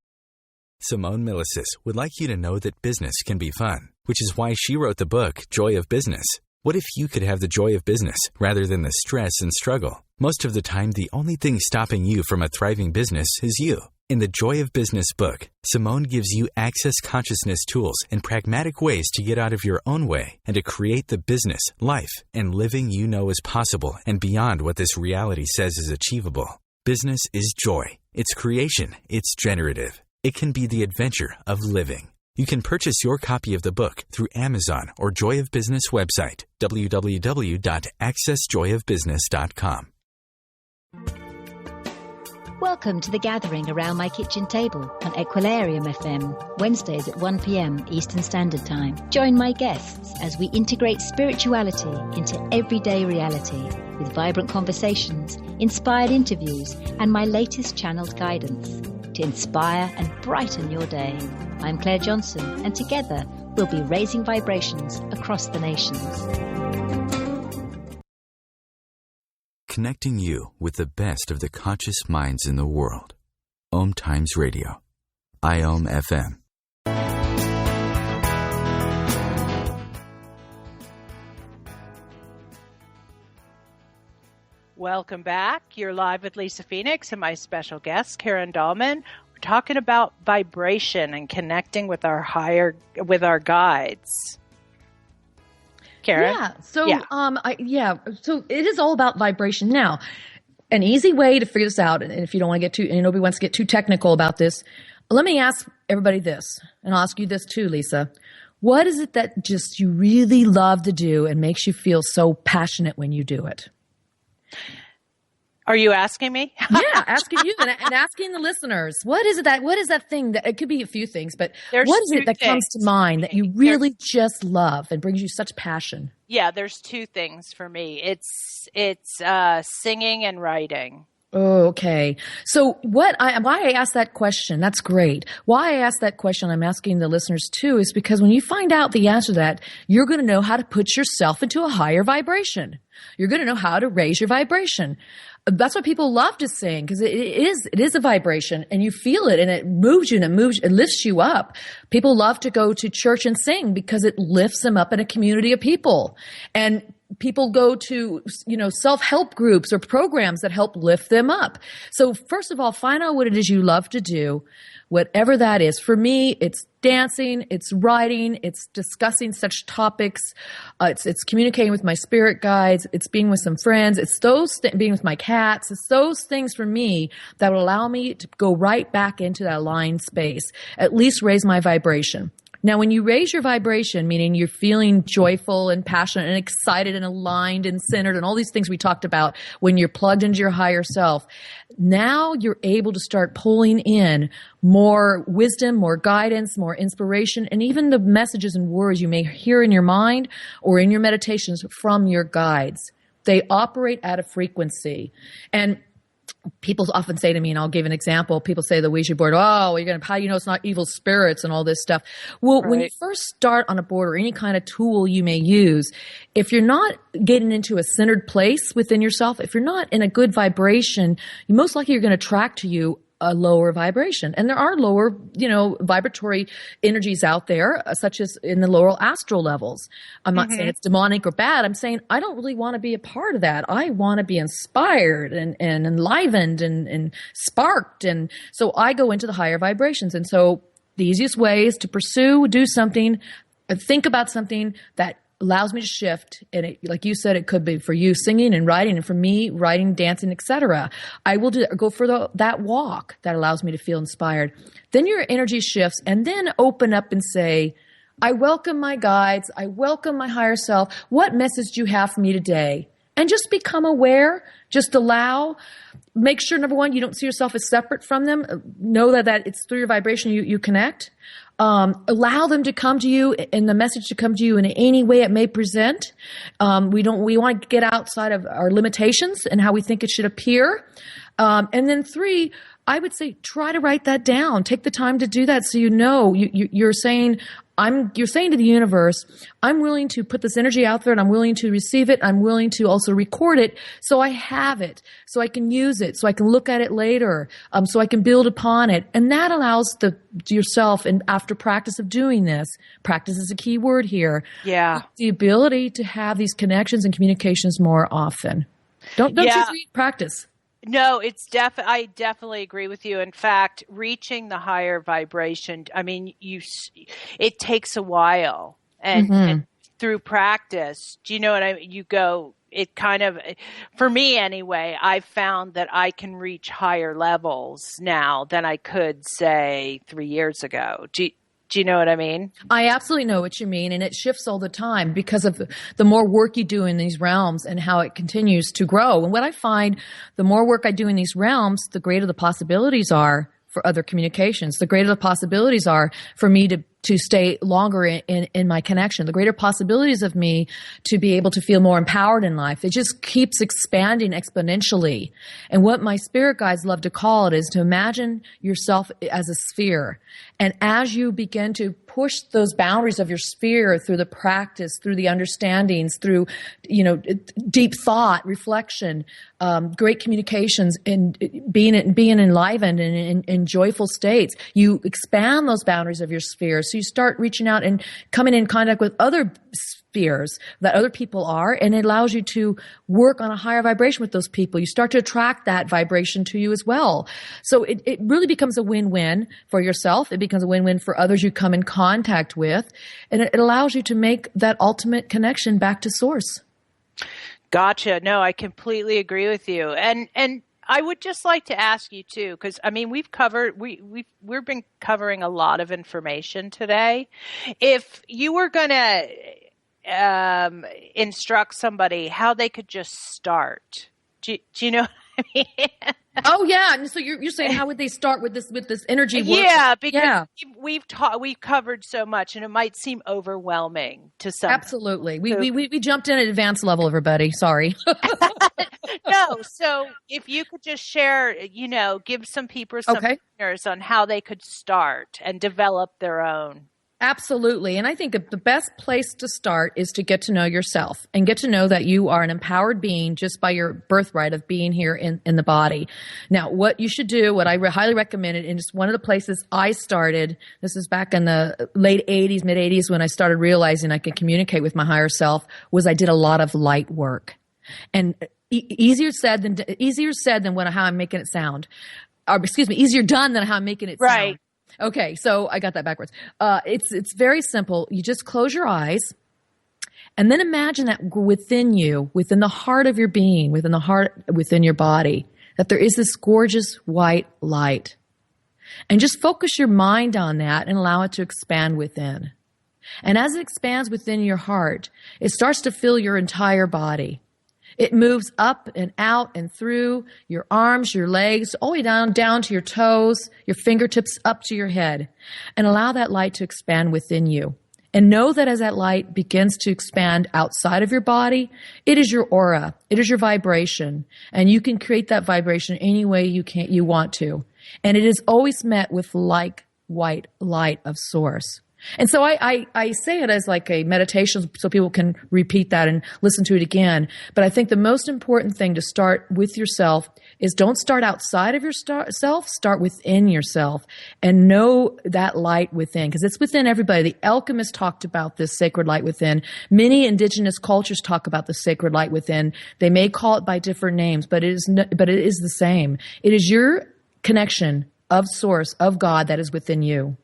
Simone Millicers would like you to know that business can be fun, which is why she wrote the book, Joy of Business. What if you could have the joy of business rather than the stress and struggle? Most of the time, the only thing stopping you from a thriving business is you. In the Joy of Business book, Simone gives you access consciousness tools and pragmatic ways to get out of your own way and to create the business, life, and living you know is possible and beyond what this reality says is achievable. Business is joy. It's creation. It's generative. It can be the adventure of living. You can purchase your copy of the book through Amazon or Joy of Business website, www.accessjoyofbusiness.com. Welcome to The Gathering Around My Kitchen Table on Equilarium FM, Wednesdays at 1 p.m. Eastern Standard Time. Join my guests as we integrate spirituality into everyday reality with vibrant conversations, inspired interviews, and my latest channeled guidance to inspire and brighten your day. I'm Claire Johnson, and together we'll be raising vibrations across the nations. Connecting you with the best of the conscious minds in the world. OMTimes Radio. IOM FM. Welcome back. You're live with Lisa Phoenix and my special guest, Karen Dahlman. We're talking about vibration and connecting with our guides. Karen? So it is all about vibration. Now, an easy way to figure this out, and if you don't want to get too, and nobody wants to get too technical about this, let me ask everybody this, and I'll ask you this too, Lisa. What is it that just you really love to do and makes you feel so passionate when you do it? Are you asking me? Yeah, asking you and asking the listeners. What is that thing that, it could be a few things, but what is it that comes to mind that you really just love and brings you such passion? Yeah, there's two things for me. It's singing and writing. Oh, okay. So why I asked that question, that's great. Why I asked that question, I'm asking the listeners too, is because when you find out the answer to that, you're going to know how to put yourself into a higher vibration. You're going to know how to raise your vibration. That's why people love to sing, because it is a vibration, and you feel it, and it moves you, and it lifts you up. People love to go to church and sing because it lifts them up in a community of people. And people go to, self-help groups or programs that help lift them up. So first of all, find out what it is you love to do, whatever that is. For me, it's dancing, it's writing, it's discussing such topics, it's communicating with my spirit guides, it's being with some friends, it's being with my cats, it's those things for me that will allow me to go right back into that aligned space, at least raise my vibration. Now, when you raise your vibration, meaning you're feeling joyful and passionate and excited and aligned and centered and all these things we talked about when you're plugged into your higher self, now you're able to start pulling in more wisdom, more guidance, more inspiration, and even the messages and words you may hear in your mind or in your meditations from your guides. They operate at a frequency. And people often say to me, and I'll give an example, people say the Ouija board, how do you know it's not evil spirits and all this stuff? Well, When you first start on a board or any kind of tool you may use, if you're not getting into a centered place within yourself, if you're not in a good vibration, most likely you're going to attract to you a lower vibration. And there are lower, vibratory energies out there, such as in the lower astral levels. I'm not saying it's demonic or bad. I'm saying I don't really want to be a part of that. I want to be inspired and enlivened and sparked. And so I go into the higher vibrations. And so the easiest way is to do something, think about something that allows me to shift. And like you said, it could be for you singing and writing, and for me writing, dancing, etc. I will go for that walk that allows me to feel inspired. Then your energy shifts, and then open up and say, I welcome my guides. I welcome my higher self. What message do you have for me today? And just become aware. Just allow. Make sure, number one, you don't see yourself as separate from them. Know that it's through your vibration you connect. Allow them to come to you and the message to come to you in any way it may present. We want to get outside of our limitations and how we think it should appear. And then 3, I would say try to write that down. Take the time to do that so you're saying to the universe, I'm willing to put this energy out there and I'm willing to receive it. I'm willing to also record it so I have it, so I can use it, so I can look at it later, so I can build upon it. And that allows yourself, and after practice of doing this, practice is a key word here. Yeah. The ability to have these connections and communications more often. Don't practice. No, I definitely agree with you. In fact, reaching the higher vibration, it takes a while and through practice, do you know what it kind of, for me anyway, I've found that I can reach higher levels now than I could say 3 years ago. Do Do you know what I mean? I absolutely know what you mean, and it shifts all the time because of the more work you do in these realms and how it continues to grow. And what I find, the more work I do in these realms, the greater the possibilities are for other communications, the greater the possibilities are for me to stay longer in my connection, the greater possibilities of me to be able to feel more empowered in life. It just keeps expanding exponentially. And what my spirit guides love to call it is to imagine yourself as a sphere. And as you begin to push those boundaries of your sphere through the practice, through the understandings, through, deep thought, reflection, great communications, and being enlivened and in joyful states, you expand those boundaries of your sphere. So you start reaching out and coming in contact with other spheres that other people are, and it allows you to work on a higher vibration with those people. You start to attract that vibration to you as well. So it really becomes a win-win for yourself. It becomes a win-win for others you come in contact with, and it allows you to make that ultimate connection back to source. Gotcha. No, I completely agree with you. And I would just like to ask you too, because I mean, we've been covering a lot of information today. If you were going to instruct somebody how they could just start, do you know what I mean? Oh yeah. And so you're saying how would they start with this energy work? Yeah, because we've covered so much, and it might seem overwhelming to some. Absolutely. We jumped in at advanced level, everybody. Sorry. No. So if you could just share, give some people some pointers on how they could start and develop their own. Absolutely. And I think the best place to start is to get to know yourself and get to know that you are an empowered being just by your birthright of being here in the body. Now, what you should do, what I highly recommend it, and it's one of the places I started, this is back in the late 80s, mid 80s, when I started realizing I could communicate with my higher self, was I did a lot of light work. And easier said than how I'm making it sound. Or, excuse me, easier done than how I'm making it sound. Right. Okay, so I got that backwards. It's very simple. You just close your eyes and then imagine that within you, within the heart of your being, within your body, that there is this gorgeous white light. And just focus your mind on that and allow it to expand within. And as it expands within your heart, it starts to fill your entire body. It moves up and out and through your arms, your legs, all the way down to your toes, your fingertips up to your head. And allow that light to expand within you. And know that as that light begins to expand outside of your body, it is your aura. It is your vibration. And you can create that vibration any way you want to. And it is always met with like white light of source. And so I say it as like a meditation so people can repeat that and listen to it again. But I think the most important thing to start with yourself is don't start outside of yourself, start within yourself and know that light within, because it's within everybody. The alchemists talked about this sacred light within. Many indigenous cultures talk about the sacred light within. They may call it by different names, but it is the same. It is your connection of source, of God, that is within you.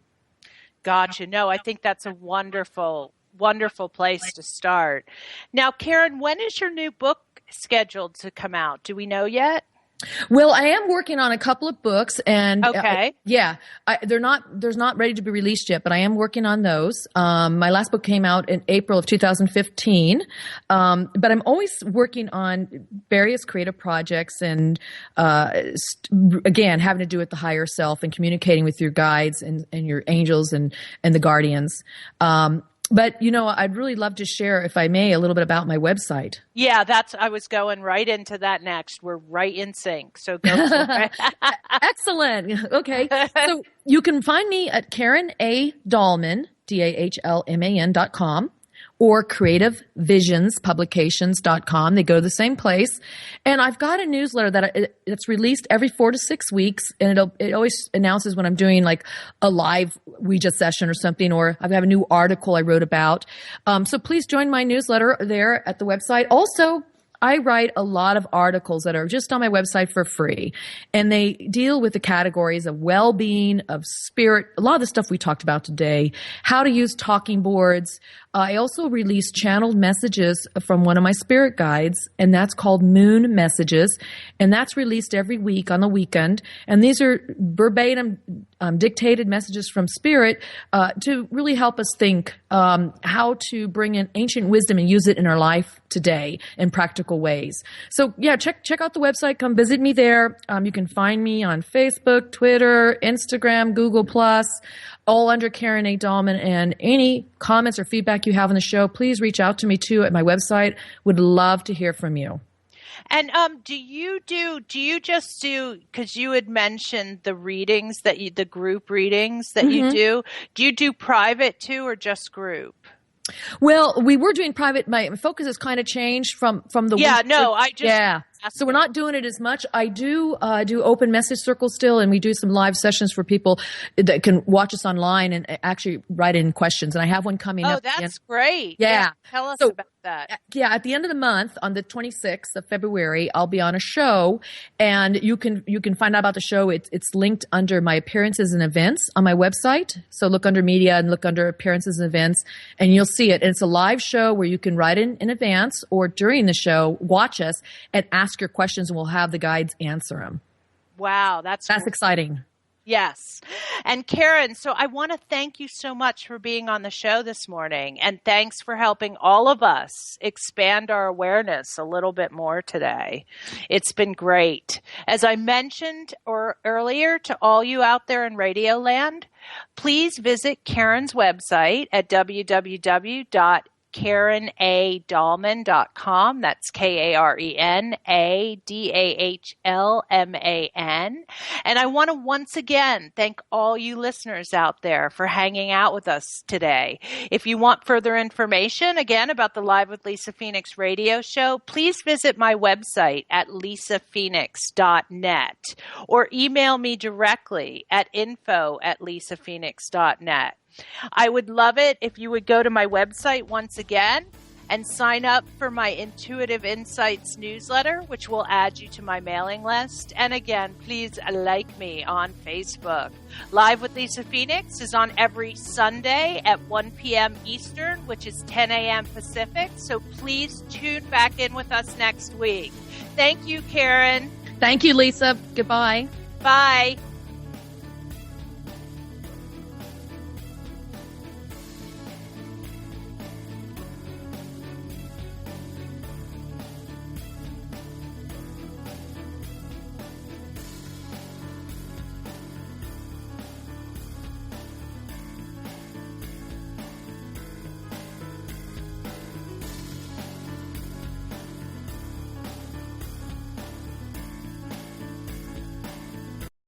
Gotcha. No, I think that's a wonderful, wonderful place to start. Now, Karen, when is your new book scheduled to come out? Do we know yet? Well, I am working on a couple of books, and okay. They're not ready to be released yet, but I am working on those. My last book came out in April of 2015, but I'm always working on various creative projects, and again, having to do with the higher self and communicating with your guides and your angels and the guardians. But, I'd really love to share, if I may, a little bit about my website. Yeah, I was going right into that next. We're right in sync. So go for it. Excellent. Okay. So you can find me at Karen A. Dahlman, DAHLMAN.com, or creativevisionspublications.com. They go to the same place. And I've got a newsletter it's released every 4 to 6 weeks. And it always announces when I'm doing like a live Ouija session or something, or I have a new article I wrote about. So please join my newsletter there at the website. Also, I write a lot of articles that are just on my website for free, and they deal with the categories of well-being, of spirit, a lot of the stuff we talked about today, how to use talking boards. I also release channeled messages from one of my spirit guides, and that's called Moon Messages, and that's released every week on the weekend. And these are verbatim dictated messages from spirit to really help us think how to bring in ancient wisdom and use it in our life today in practical ways. So yeah, check out the website. Come visit me there. You can find me on Facebook, Twitter, Instagram, Google+, all under Karen A. Dahlman. And any comments or feedback you have on the show, please reach out to me too at my website. Would love to hear from you. And do you just do, because you had mentioned the readings the group readings that you do you do private too, or just group? Well, we were doing private. My focus has kind of changed from the so we're not doing it as much. I do open message circles still, and we do some live sessions for people that can watch us online and actually write in questions. And I have one coming up. Oh, that's great. Yeah. Tell us about that. Yeah, at the end of the month, on the 26th of February, I'll be on a show, and you can find out about the show. It's linked under my appearances and events on my website. So look under media and look under appearances and events, and you'll see it. And it's a live show where you can write in advance or during the show, watch us and ask your questions, and we'll have the guides answer them. Wow, that's exciting. Yes. And Karen, so I want to thank you so much for being on the show this morning, and thanks for helping all of us expand our awareness a little bit more today. It's been great. As I mentioned earlier to all you out there in Radio Land, please visit Karen's website at www.KarenADahlman.com. That's KarenADahlman. And I want to once again thank all you listeners out there for hanging out with us today. If you want further information, again, about the Live with Lisa Phoenix radio show, please visit my website at lisaphoenix.net or email me directly at info@lisaphoenix.net. I would love it if you would go to my website once again and sign up for my Intuitive Insights newsletter, which will add you to my mailing list. And again, please like me on Facebook. Live with Lisa Phoenix is on every Sunday at 1 p.m. Eastern, which is 10 a.m. Pacific. So please tune back in with us next week. Thank you, Karen. Thank you, Lisa. Goodbye. Bye.